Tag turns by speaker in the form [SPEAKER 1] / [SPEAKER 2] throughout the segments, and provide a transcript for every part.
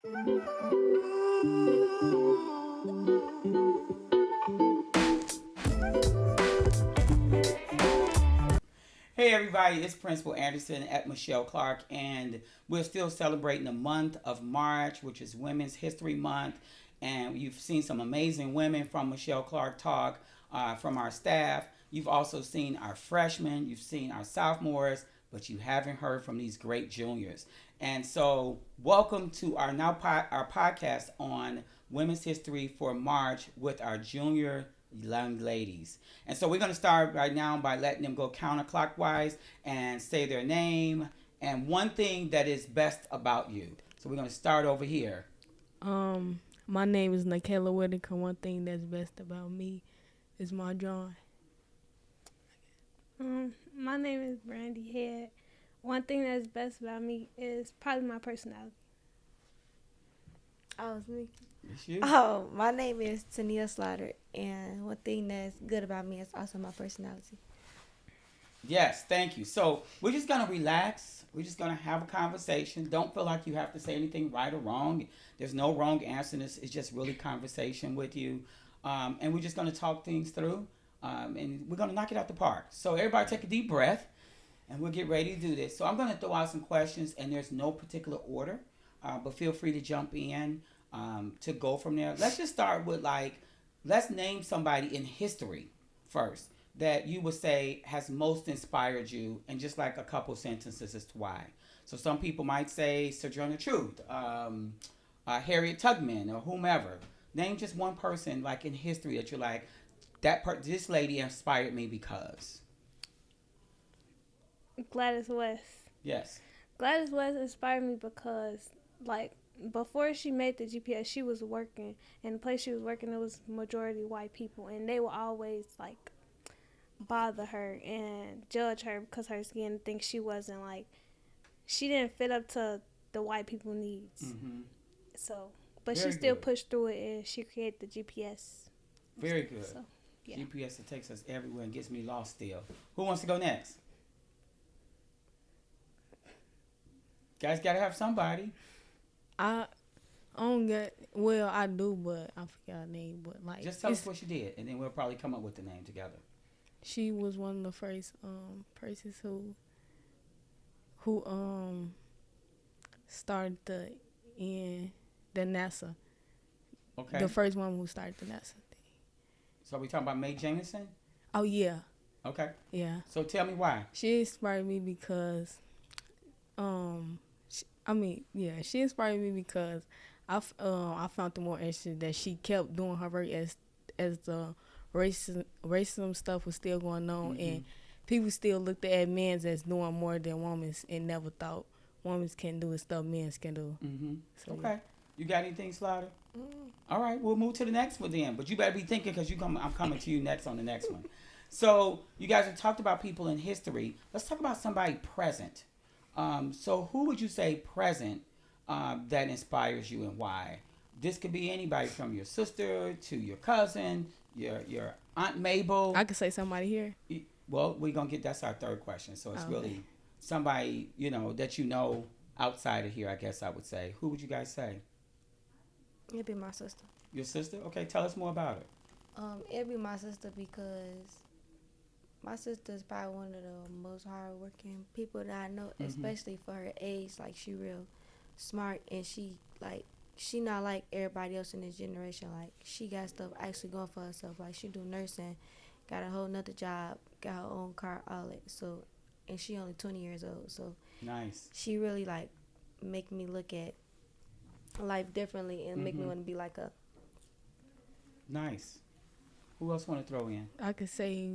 [SPEAKER 1] Hey everybody, it's Principal Anderson at Michele Clark, and we're still celebrating the month of March, which is Women's History Month. And you've seen some amazing women from Michele Clark Talk, from our staff. You've also seen our freshmen, you've seen our sophomores, but you haven't heard from these great juniors. And so, welcome to our our podcast on Women's History for March with our junior young ladies. And so we're going to start right now by letting them go counterclockwise and say their name and one thing that is best about you. So we're going to start over here.
[SPEAKER 2] My name is Nikayla Whitaker. One thing that's best about me is my drawing.
[SPEAKER 3] My name is Brandy Head. One thing that's best about me is probably my personality.
[SPEAKER 4] Oh, it's me.
[SPEAKER 1] It's you.
[SPEAKER 4] Oh, my name is Tania Slaughter, and one thing that's good about me is also my personality.
[SPEAKER 1] Yes, thank you. So we're just going to relax. We're just going to have a conversation. Don't feel like you have to say anything right or wrong. There's no wrong answer. It's just really conversation with you. And we're just going to talk things through. And we're going to knock it out the park. So everybody take a deep breath. And we'll get ready to do this. So I'm going to throw out some questions. And there's no particular order. But feel free to jump in to go from there. Let's just start with let's name somebody in history first that you would say has most inspired you, and just like a couple sentences as to why. So some people might say Sojourner Truth, Harriet Tubman, or whomever. Name just one person like in history that you're like, this lady inspired me because.
[SPEAKER 3] Gladys West.
[SPEAKER 1] Yes.
[SPEAKER 3] Gladys West inspired me because, before she made the GPS, she was working, and the place she was working, it was majority white people, and they would always, bother her and judge her because her skin, think she wasn't, she didn't fit up to the white people needs.
[SPEAKER 1] Mm-hmm.
[SPEAKER 3] So, but
[SPEAKER 1] Very
[SPEAKER 3] she still
[SPEAKER 1] good.
[SPEAKER 3] pushed through it, and she created the GPS.
[SPEAKER 1] Very good.
[SPEAKER 3] So, yeah.
[SPEAKER 1] GPS that takes us everywhere and gets me lost still. Who wants to go next? Guys, gotta have somebody.
[SPEAKER 2] I don't get, well, I do, but I forgot her name. But
[SPEAKER 1] Just tell us what she did, and then we'll probably come up with the name together.
[SPEAKER 2] she was one of the first persons who started the NASA.
[SPEAKER 1] Okay.
[SPEAKER 2] The first one who started the NASA thing.
[SPEAKER 1] So are we talking about Mae Jemison?
[SPEAKER 2] Oh yeah,
[SPEAKER 1] Okay.
[SPEAKER 2] yeah.
[SPEAKER 1] So tell me why.
[SPEAKER 2] She inspired me because, she inspired me because I found it more interesting that she kept doing her work as the racism stuff was still going on,
[SPEAKER 1] Mm-hmm.
[SPEAKER 2] and people still looked at men as doing more than women, and never thought women can do the stuff men can do.
[SPEAKER 1] Mm-hmm.
[SPEAKER 2] So,
[SPEAKER 1] Okay. You got anything, Slaughter?
[SPEAKER 4] Mm.
[SPEAKER 1] All right, we'll move to the next one then. But you better be thinking because I'm coming to you next on the next one. So you guys have talked about people in history. Let's talk about somebody present. So who would you say present that inspires you and why? This could be anybody from your sister to your cousin, your Aunt Mabel.
[SPEAKER 2] I could say somebody here.
[SPEAKER 1] Well, we're going to get, that's our third question. So it's
[SPEAKER 2] Okay.
[SPEAKER 1] really somebody, that you know outside of here, I guess I would say. Who would you guys say?
[SPEAKER 4] It'd be my sister.
[SPEAKER 1] Your sister? Okay, tell us more about her.
[SPEAKER 4] It'd be my sister because my sister is probably one of the most hardworking people that I know, especially for her age. Like, she real smart, and she not like everybody else in this generation. Like, she got stuff actually going for herself. Like, she do nursing, got a whole nother job, got her own car, all that. So, and she only 20 years old. So
[SPEAKER 1] Nice.
[SPEAKER 4] she really make me look at life differently and make me want to be like her.
[SPEAKER 1] Nice. Who else want to throw in?
[SPEAKER 2] I could say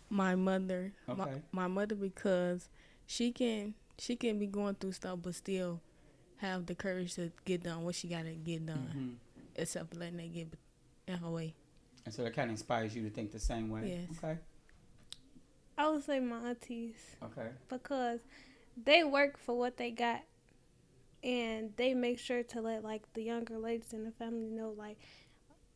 [SPEAKER 2] my mother.
[SPEAKER 1] Okay.
[SPEAKER 2] My mother, because she can be going through stuff but still have the courage to get done what she gotta get done,
[SPEAKER 1] Mm-hmm.
[SPEAKER 2] except for letting that get in her way.
[SPEAKER 1] And so that kind of inspires you to think the same way?
[SPEAKER 2] Yes.
[SPEAKER 1] Okay.
[SPEAKER 3] I would say my aunties
[SPEAKER 1] Okay.
[SPEAKER 3] because they work for what they got, and they make sure to let the younger ladies in the family know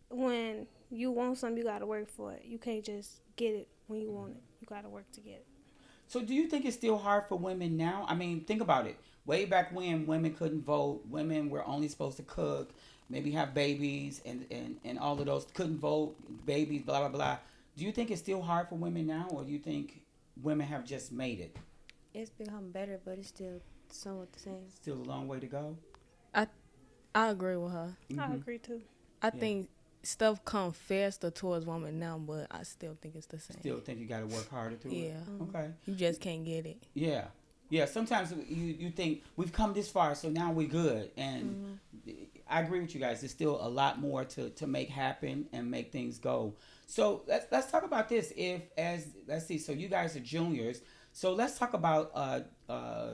[SPEAKER 3] when you want something, you gotta work for it. You can't just get it when you want it. You gotta work to get it.
[SPEAKER 1] So do you think it's still hard for women now? I mean, think about it. way back when women couldn't vote, women were only supposed to cook, maybe have babies, and all of those couldn't vote, babies, blah blah blah. Do you think it's still hard for women now, or do you think women have just made it?
[SPEAKER 4] It's become better, but it's still somewhat the same.
[SPEAKER 1] Still a long way to go.
[SPEAKER 2] I agree with her.
[SPEAKER 3] I agree too.
[SPEAKER 2] I think stuff come faster towards women now, but I still think it's the same.
[SPEAKER 1] Still think you got to work harder through it.
[SPEAKER 2] Yeah.
[SPEAKER 1] Okay.
[SPEAKER 2] You just can't get it.
[SPEAKER 1] Yeah. Yeah. Sometimes you think we've come this far, so now we're good. And I agree with you guys. There's still a lot more to make happen and make things go. So let's talk about this. Let's see. So you guys are juniors. So let's talk about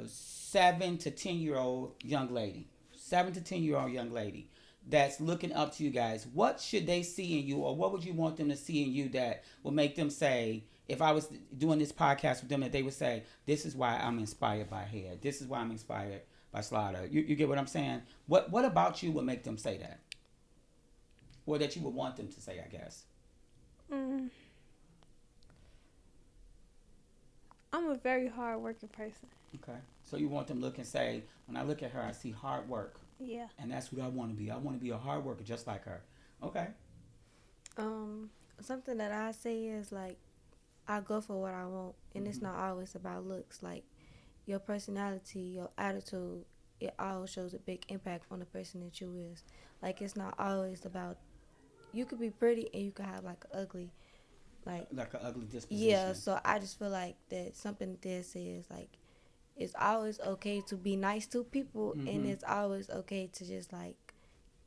[SPEAKER 1] 7 to 10-year-old young lady. 7 to 10-year-old young lady that's looking up to you guys. What should they see in you, or what would you want them to see in you that will make them say, if I was doing this podcast with them, that they would say, this is why I'm inspired by Head. This is why I'm inspired by Slaughter. You get what I'm saying? What about you would make them say that? Or that you would want them to say, I guess.
[SPEAKER 3] I'm a very hard working person.
[SPEAKER 1] Okay. So you want them to look and say, when I look at her, I see hard work.
[SPEAKER 3] Yeah.
[SPEAKER 1] And that's what I want to be. I want to be a hard worker just like her. Okay.
[SPEAKER 4] Something that I say is like, I go for what I want, and it's not always about looks. Like, your personality, your attitude, it all shows a big impact on the person that you is. Like, it's not always about, you could be pretty and you could have like ugly, like
[SPEAKER 1] an ugly disposition.
[SPEAKER 4] yeah. So I just feel like that something that says like, it's always okay to be nice to people, and it's always okay to just like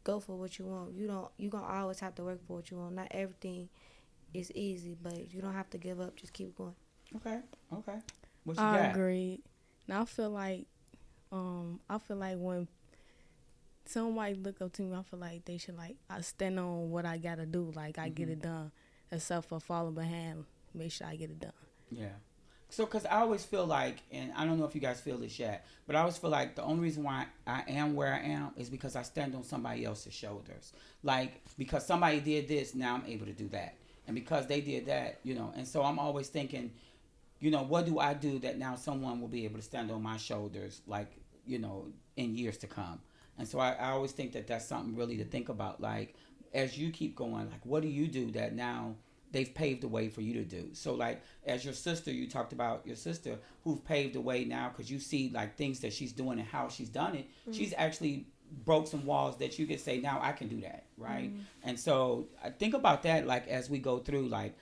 [SPEAKER 4] go for what you want. You gonna always have to work for what you want. Not everything is easy, but you don't have to give up. Just keep going.
[SPEAKER 1] Okay. What you
[SPEAKER 2] I
[SPEAKER 1] got?
[SPEAKER 2] agree. Now I feel like when somebody look up to me, I feel like they should like I stand on what I gotta do. Like I get it done, except for falling behind. Make sure I get it done.
[SPEAKER 1] Yeah. So, because I always feel like, and I don't know if you guys feel this yet, but I always feel like the only reason why I am where I am is because I stand on somebody else's shoulders. Like, because somebody did this, now I'm able to do that. And because they did that, and so I'm always thinking, what do I do that now someone will be able to stand on my shoulders, like, in years to come. And so I always think that that's something really to think about. Like, as you keep going, like, what do you do that now they've paved the way for you to do? So, like, as your sister, you talked about your sister who've paved the way now because you see, like, things that she's doing and how she's done it. She's actually broke some walls that you could say, now I can do that, right? And so I think about that, like, as we go through life,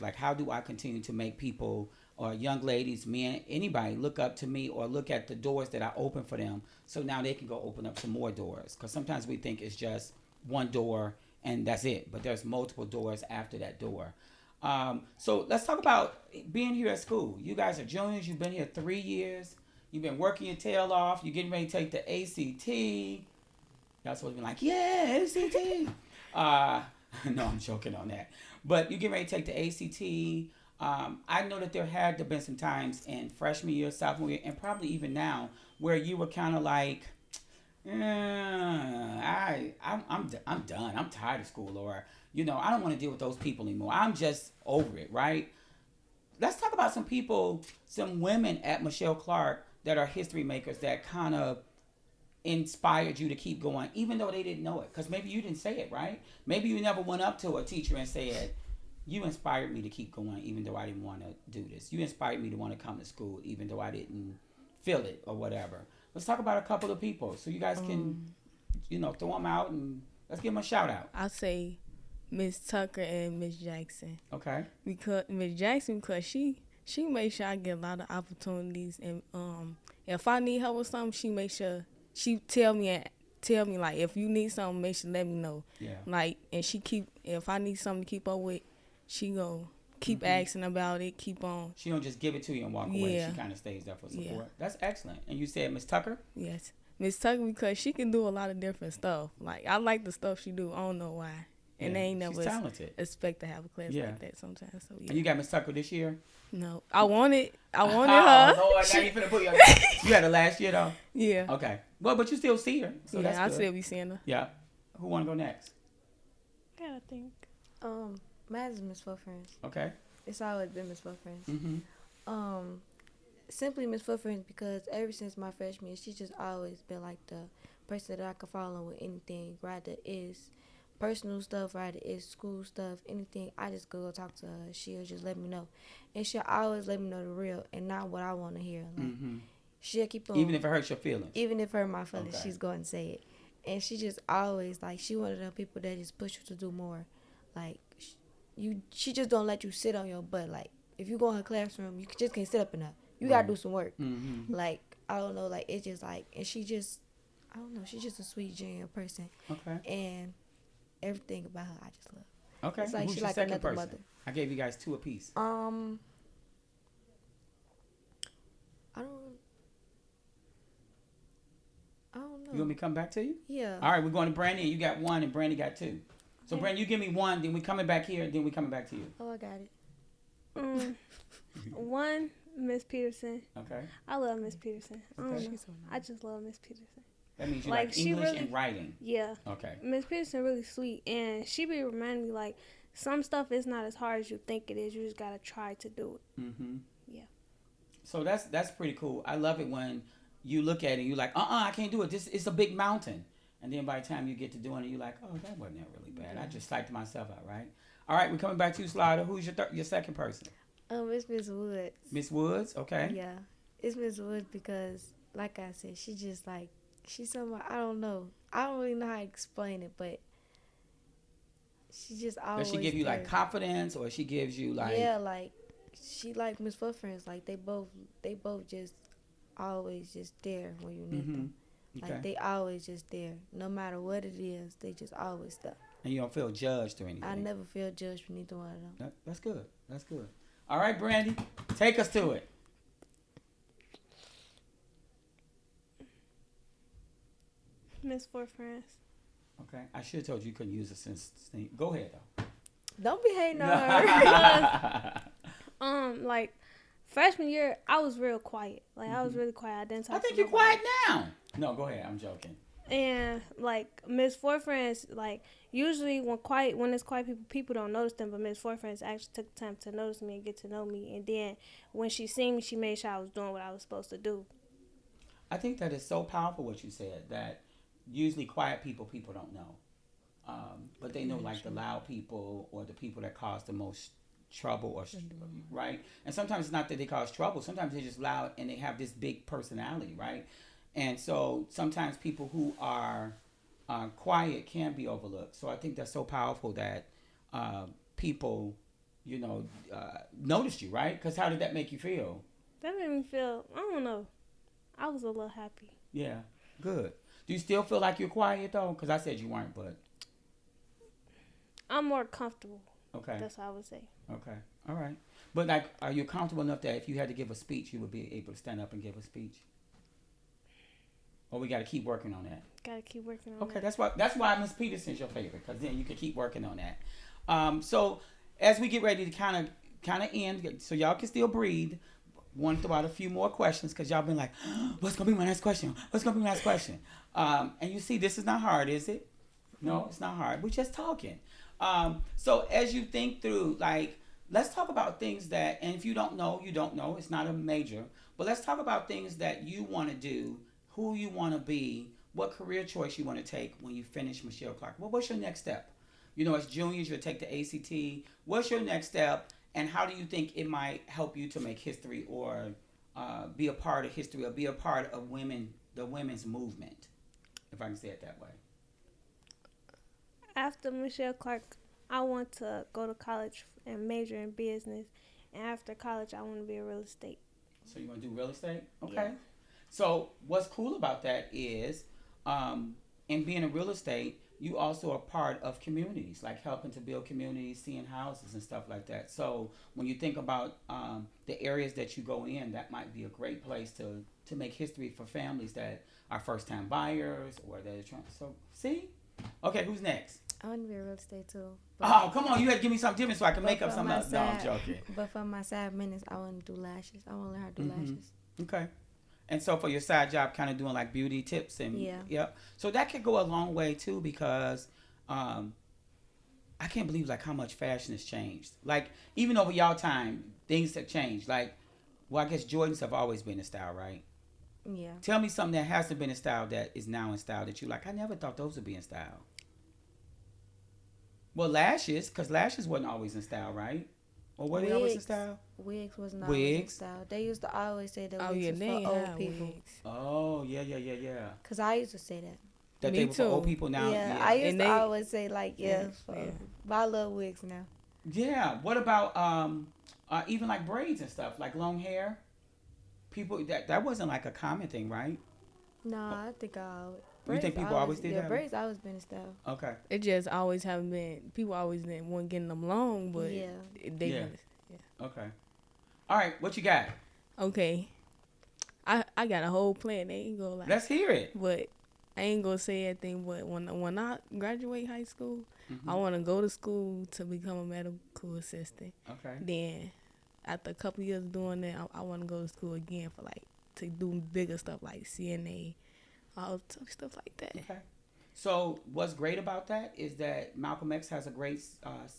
[SPEAKER 1] like, how do I continue to make people or young ladies, men, anybody look up to me or look at the doors that I open for them so now they can go open up some more doors? Because sometimes we think it's just one door and that's it, but there's multiple doors after that door. So let's talk about being here at school. You guys are juniors. You've been here 3 years. You've been working your tail off. You're getting ready to take the ACT. Y'all supposed to be like, yeah, ACT. No, I'm joking on that. But you get ready to take the ACT. I know that there had to been some times in freshman year, sophomore year, and probably even now, where you were kind of like, I'm done. I'm tired of school, or I don't want to deal with those people anymore. I'm just over it, right? Let's talk about some women at Michele Clark that are history makers that kind of inspired you to keep going, even though they didn't know it. Because maybe you didn't say it, right? Maybe you never went up to a teacher and said, you inspired me to keep going, even though I didn't want to do this. You inspired me to want to come to school, even though I didn't feel it or whatever. Let's talk about a couple of people so you guys can, throw them out and let's give them a shout out.
[SPEAKER 2] I say Miss Tucker and Miss Jackson.
[SPEAKER 1] Okay.
[SPEAKER 2] Because Miss Jackson, because she makes sure I get a lot of opportunities, and if I need help with something, she makes sure she tell me like, if you need something, make sure let me know.
[SPEAKER 1] Yeah.
[SPEAKER 2] Like, and if I need something to keep up with, she go keep asking about it, keep on.
[SPEAKER 1] She don't just give it to you and walk away. She kind of stays there for support. Yeah. That's excellent. And you said Miss Tucker?
[SPEAKER 2] Yes. Miss Tucker, because she can do a lot of different stuff. Like, I like the stuff she do. I don't know why. And they ain't never expect to have a class like that sometimes. So, yeah.
[SPEAKER 1] And you got Miss Tucker this year?
[SPEAKER 2] No. I wanted her.
[SPEAKER 1] Oh, Lord, now you finna put you had her last year, though?
[SPEAKER 2] Yeah.
[SPEAKER 1] Okay. Well, but you still see her. So
[SPEAKER 2] yeah, I still be seeing her.
[SPEAKER 1] Yeah. Who want to go next?
[SPEAKER 3] Gotta think.
[SPEAKER 4] Mine is Miss Four Friends.
[SPEAKER 1] Okay.
[SPEAKER 4] It's always been Miss Four Friends. simply Miss Footprints because ever since my freshman year, she's just always been like the person that I could follow with anything, rather it's personal stuff, rather it's school stuff, anything. I just go talk to her. She'll just let me know, and she'll always let me know the real and not what I want to hear. Like she'll keep on,
[SPEAKER 1] Even if it hurts your feelings.
[SPEAKER 4] even if it hurt my feelings,
[SPEAKER 1] Okay.
[SPEAKER 4] she's going to say it. And she just always like she one of the people that just push you to do more. Like she just don't let you sit on your butt. Like if you go in her classroom, you just can't sit up in her. You gotta do some work. Like I don't know, like it's just like, and she just, I don't know, she's just a sweet, genuine person.
[SPEAKER 1] Okay.
[SPEAKER 4] And everything about her, I just love.
[SPEAKER 1] Okay.
[SPEAKER 4] It's like
[SPEAKER 1] Who's
[SPEAKER 4] she
[SPEAKER 1] your
[SPEAKER 4] like
[SPEAKER 1] second
[SPEAKER 4] another
[SPEAKER 1] person?
[SPEAKER 4] mother.
[SPEAKER 1] I gave you guys 2 apiece.
[SPEAKER 4] I don't know.
[SPEAKER 1] You want me to come back to you?
[SPEAKER 4] Yeah.
[SPEAKER 1] All right, we're going to Brandy, and you got 1, and Brandy got 2. So, Brandy, you give me 1, then we coming back here, then we coming back to you.
[SPEAKER 4] Oh, I got it.
[SPEAKER 3] One, Miss Peterson.
[SPEAKER 1] Okay.
[SPEAKER 3] I love Miss Peterson. I don't
[SPEAKER 1] Okay.
[SPEAKER 3] know. I just love Miss Peterson.
[SPEAKER 1] That means you
[SPEAKER 3] Like,
[SPEAKER 1] like
[SPEAKER 3] she
[SPEAKER 1] English
[SPEAKER 3] really-
[SPEAKER 1] and writing.
[SPEAKER 3] Yeah.
[SPEAKER 1] Okay.
[SPEAKER 3] Miss Peterson really sweet, and she be reminding me like some stuff is not as hard as you think it is. You just gotta try to do it. Yeah.
[SPEAKER 1] So that's pretty cool. I love it when you look at it and you're like, I can't do it. This it's a big mountain. And then by the time you get to doing it, you're like, oh, that wasn't that really bad. I just psyched myself out, right? All right, we're coming back to you, Slider. Who's your second person?
[SPEAKER 4] It's Miss Woods.
[SPEAKER 1] Miss Woods, okay.
[SPEAKER 4] Yeah, it's Miss Woods because, like I said, she just like she's somebody, I don't know. I don't really know how to explain it, but she just always.
[SPEAKER 1] Does she give you like
[SPEAKER 4] there.
[SPEAKER 1] confidence, or she gives you like?
[SPEAKER 4] Yeah, like she like Miss Footprints. Like they both just always just there when you need them.
[SPEAKER 1] Okay.
[SPEAKER 4] Like they always just there, no matter what it is. They just always there.
[SPEAKER 1] And you don't feel judged or anything.
[SPEAKER 4] I never feel judged for neither one of them.
[SPEAKER 1] That's good. That's good. All right, Brandy, take us to it.
[SPEAKER 3] Miss Four Friends.
[SPEAKER 1] Okay. I should have told you couldn't use it since. Go ahead though.
[SPEAKER 4] Don't be hating on her.
[SPEAKER 3] Like freshman year, I was real quiet. Like I was really quiet. I didn't talk.
[SPEAKER 1] I think
[SPEAKER 3] to
[SPEAKER 1] you're
[SPEAKER 3] nobody.
[SPEAKER 1] quiet now. No, go ahead. I'm joking.
[SPEAKER 3] And like Miss Four Friends, like usually when it's quiet people don't notice them, but Miss Four Friends actually took the time to notice me and get to know me. And then when she seen me, she made sure I was doing what I was supposed to do.
[SPEAKER 1] I think that is so powerful what you said, that usually quiet people don't know. But they know like the loud people or the people that cause the most trouble or right. And sometimes it's not that they cause trouble. Sometimes they're just loud and they have this big personality, right? And so sometimes people who are quiet can be overlooked. So I think that's so powerful that people, noticed you, right? Because how did that make you feel?
[SPEAKER 3] That made me feel, I don't know, I was a little happy.
[SPEAKER 1] Yeah, good. Do you still feel like you're quiet though? Because I said you weren't, but
[SPEAKER 3] I'm more comfortable.
[SPEAKER 1] okay.
[SPEAKER 3] That's what I would say.
[SPEAKER 1] Okay. All right. But like, are you comfortable enough that if you had to give a speech, you would be able to stand up and give a speech? Or we got to keep working on that.
[SPEAKER 3] Gotta keep working on
[SPEAKER 1] Okay.
[SPEAKER 3] that.
[SPEAKER 1] That's why Miss Peterson's your favorite, because then you can keep working on that. So as we get ready to kind of end, so y'all can still breathe. Want to throw out a few more questions because y'all been like, what's gonna be my next question? What's gonna be my next question? And you see, this is not hard, is it? No, it's not hard. We're just talking. So as you think through, like, let's talk about things that, and if you don't know, you don't know. It's not a major, but let's talk about things that you want to do, who you want to be, what career choice you want to take when you finish Michele Clark. Well, what's your next step? As juniors, you'll take the ACT. What's your next step, and how do you think it might help you to make history or be a part of history or be a part of the women's movement, if I can say it that way?
[SPEAKER 3] After Michele Clark, I want to go to college and major in business. And after college, I want to be a real estate.
[SPEAKER 1] So you want to do real estate? Okay.
[SPEAKER 3] Yeah.
[SPEAKER 1] So what's cool about that is, in being in real estate, you also are part of communities, like helping to build communities, seeing houses and stuff like that. So when you think about the areas that you go in, that might be a great place to make history for families that are first-time buyers or that are trying. So see? Okay, who's next?
[SPEAKER 4] I want to be a real estate too.
[SPEAKER 1] Oh, come on. You had to give me something different so I can make up something else. No, I'm joking.
[SPEAKER 4] But for my side minutes, I want to do lashes. I want to learn how to do lashes.
[SPEAKER 1] Okay. And so for your side job, kind of doing like beauty tips and
[SPEAKER 4] yeah.
[SPEAKER 1] Yep. So that could go a long way too, because I can't believe like how much fashion has changed. Like even over y'all time, things have changed. Like Well, I guess Jordans have always been in style, right?
[SPEAKER 4] Yeah.
[SPEAKER 1] Tell me something that hasn't been in style that is now in style that you like. I never thought those would be in style. Well, lashes, because lashes wasn't always in style, right? Or were they always in
[SPEAKER 4] Wigs.
[SPEAKER 1] style?
[SPEAKER 4] Wigs wasn't always in
[SPEAKER 1] Wigs.
[SPEAKER 4] style. They used to always say that
[SPEAKER 2] Oh
[SPEAKER 4] wigs
[SPEAKER 2] yeah,
[SPEAKER 4] was
[SPEAKER 2] they
[SPEAKER 4] for
[SPEAKER 2] ain't
[SPEAKER 4] old
[SPEAKER 2] have
[SPEAKER 4] people.
[SPEAKER 2] wigs.
[SPEAKER 1] Oh, yeah.
[SPEAKER 4] Cause I used to say that.
[SPEAKER 1] That
[SPEAKER 2] Me
[SPEAKER 1] they were for old
[SPEAKER 2] too.
[SPEAKER 1] people now.
[SPEAKER 4] yeah,
[SPEAKER 1] Yeah.
[SPEAKER 4] I used
[SPEAKER 2] And
[SPEAKER 4] to
[SPEAKER 2] they-
[SPEAKER 4] always say like,
[SPEAKER 2] Yeah,
[SPEAKER 4] for,
[SPEAKER 2] yeah.
[SPEAKER 4] but I love wigs now.
[SPEAKER 1] Yeah. What about even like braids and stuff, like long hair? People that wasn't like a common thing, right?
[SPEAKER 4] No, I think I always.
[SPEAKER 1] You think people always did
[SPEAKER 4] yeah,
[SPEAKER 1] that?
[SPEAKER 4] braids always been in style.
[SPEAKER 1] Okay.
[SPEAKER 2] It just always haven't been. People always didn't want getting them long, but
[SPEAKER 4] Yeah.
[SPEAKER 2] they.
[SPEAKER 1] Yeah. Okay. All right. What you got?
[SPEAKER 2] Okay. I got a whole plan. They ain't gonna lie.
[SPEAKER 1] Let's hear it.
[SPEAKER 2] But I ain't gonna say anything. But when I graduate high school,
[SPEAKER 1] Mhm.
[SPEAKER 2] I want to go to school to become a medical assistant.
[SPEAKER 1] Okay.
[SPEAKER 2] Then, after a couple years doing that, I want to go to school again for like to do bigger stuff like CNA, all stuff like that.
[SPEAKER 1] Okay. So what's great about that is that Malcolm X has a great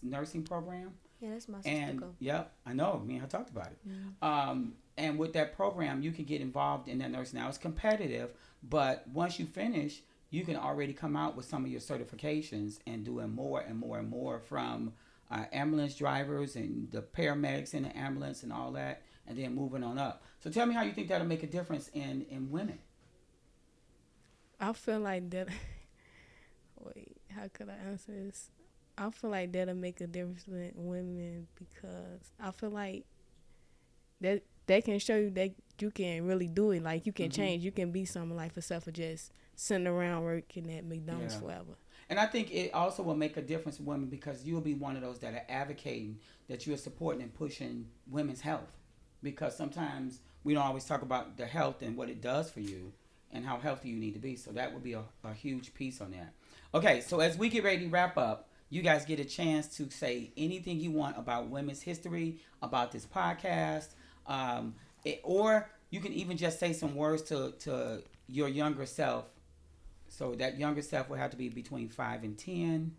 [SPEAKER 1] nursing program.
[SPEAKER 4] Yeah, that's my sister.
[SPEAKER 1] And
[SPEAKER 4] Go.
[SPEAKER 1] yep, I know. Me and her talked about it.
[SPEAKER 4] Mhm.
[SPEAKER 1] And with that program, you can get involved in that nursing. Now it's competitive, but once you finish, you can already come out with some of your certifications and doing more and more and more from ambulance drivers and the paramedics in the ambulance and all that, and then moving on up. So tell me how you think that'll make a difference in women.
[SPEAKER 2] I feel like that. Wait, how could I answer this? I feel like that'll make a difference in women because I feel like that can show you that you can really do it. Like you can change. You can be something like yourself or just sitting around working at McDonald's forever.
[SPEAKER 1] And I think it also will make a difference in women because you'll be one of those that are advocating that you're supporting and pushing women's health. Because sometimes we don't always talk about the health and what it does for you and how healthy you need to be. So that would be a huge piece on that. Okay, so as we get ready to wrap up, you guys get a chance to say anything you want about women's history, about this podcast, or you can even just say some words to your younger self. So that younger self will have to be between 5 and 10.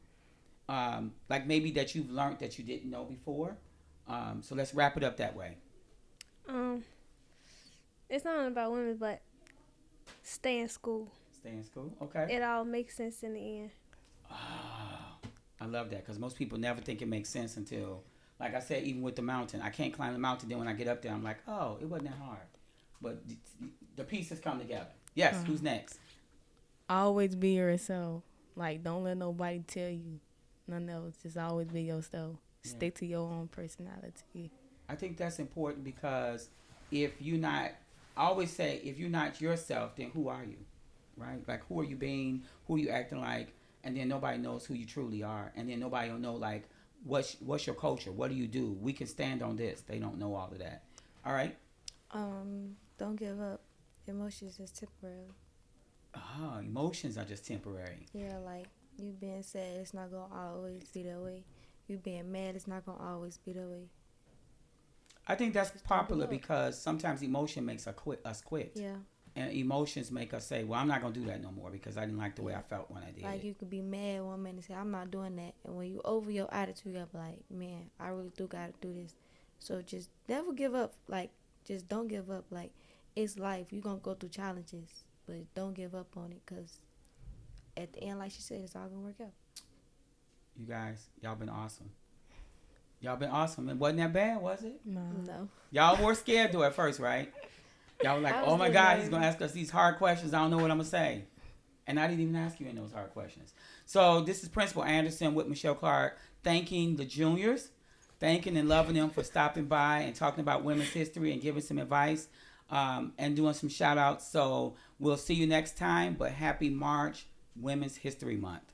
[SPEAKER 1] Like maybe that you've learned that you didn't know before. So let's wrap it up that way.
[SPEAKER 3] It's not about women, but stay in school.
[SPEAKER 1] Stay in school. Okay.
[SPEAKER 3] It all makes sense in the end.
[SPEAKER 1] I love that because most people never think it makes sense until, like I said, even with the mountain. I can't climb the mountain. Then when I get up there, I'm like, oh, it wasn't that hard. But the pieces come together. Yes, who's next?
[SPEAKER 2] Always be yourself. Like don't let nobody tell you nothing else. Just always be yourself. Stick to your own personality.
[SPEAKER 1] I think that's important because if you're not, I always say, if you're not yourself, then who are you? Right? Like, who are you being? Who are you acting like? And then nobody knows who you truly are. And then nobody will know, like, what's your culture? What do you do? We can stand on this. They don't know all of that. All right?
[SPEAKER 4] Don't give up. Emotions is temporary.
[SPEAKER 1] Emotions are just temporary.
[SPEAKER 4] Yeah, like you being sad, it's not gonna always be that way. You being mad, it's not gonna always be that way.
[SPEAKER 1] I think that's popular
[SPEAKER 4] up.
[SPEAKER 1] because sometimes emotion makes us quit.
[SPEAKER 4] Yeah.
[SPEAKER 1] And emotions make us say, well, I'm not going to do that no more because I didn't like the way I felt when I did
[SPEAKER 4] Like
[SPEAKER 1] it.
[SPEAKER 4] you could be mad one minute and say, I'm not doing that. And when you over your attitude, you'll be like, man, I really do got to do this. So just never give up. Like, just don't give up. Like, it's life. You're going to go through challenges. But don't give up on it because at the end, like she said, it's all going to work out.
[SPEAKER 1] You guys, y'all been awesome. Y'all been awesome. It wasn't that bad, was it?
[SPEAKER 4] No.
[SPEAKER 1] Y'all were scared though at first, right? Y'all were like,
[SPEAKER 4] I was
[SPEAKER 1] oh my
[SPEAKER 4] really
[SPEAKER 1] God,
[SPEAKER 4] nervous.
[SPEAKER 1] he's going to ask us these hard questions. I don't know what I'm going to say. And I didn't even ask you any of those hard questions. So this is Principal Anderson with Michele Clark thanking the juniors, thanking and loving them for stopping by and talking about women's history and giving some advice and doing some shout outs. So we'll see you next time, but happy March Women's History Month.